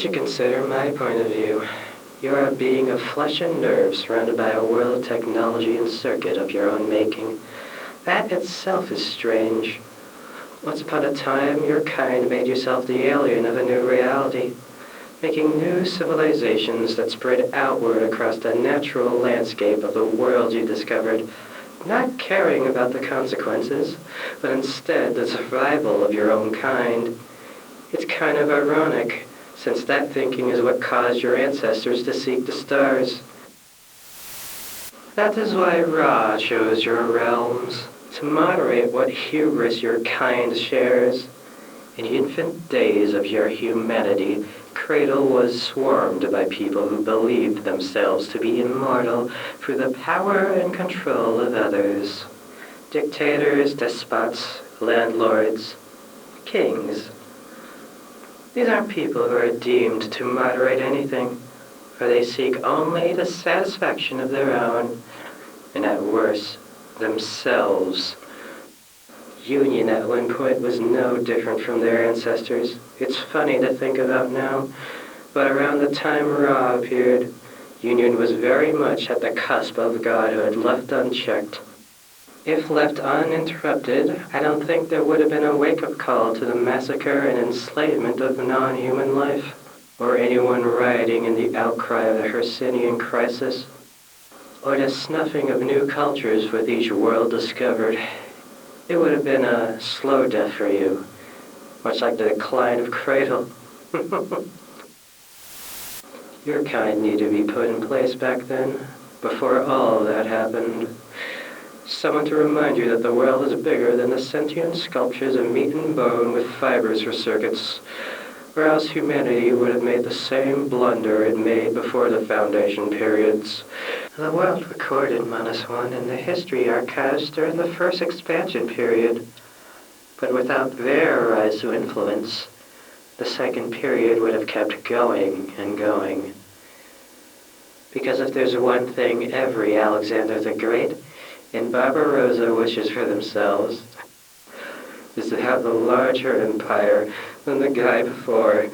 should consider my point of view. You are a being of flesh and nerve surrounded by a world of technology and circuit of your own making. That itself is strange. Once upon a time, your kind made yourself the alien of a new reality, making new civilizations that spread outward across the natural landscape of the world you discovered, not caring about the consequences, but instead the survival of your own kind. It's kind of ironic, since that thinking is what caused your ancestors to seek the stars. That is why Ra chose your realms, to moderate what hubris your kind shares. In the infant days of your humanity, Cradle was swarmed by people who believed themselves to be immortal through the power and control of others. Dictators, despots, landlords, kings. These aren't people who are deemed to moderate anything, for they seek only the satisfaction of their own, and at worst, themselves. Union at one point was no different from their ancestors. It's funny to think about now, but around the time Ra appeared, Union was very much at the cusp of godhood, left unchecked. If left uninterrupted, I don't think there would have been a wake-up call to the massacre and enslavement of non-human life, or anyone rioting in the outcry of the Hercynian crisis, or the snuffing of new cultures with each world discovered. It would have been a slow death for you, much like the decline of Cradle. Your kind needed to be put in place back then, before all that happened. Someone to remind you that the world is bigger than the sentient sculptures of meat and bone with fibers for circuits, or else humanity would have made the same blunder it made before the Foundation periods. The world recorded -1 in the history archives during the first expansion period, but without their rise to influence, the second period would have kept going and going. Because if there's one thing every Alexander the Great and Barbarossa wishes for themselves, is to have a larger empire than the guy before.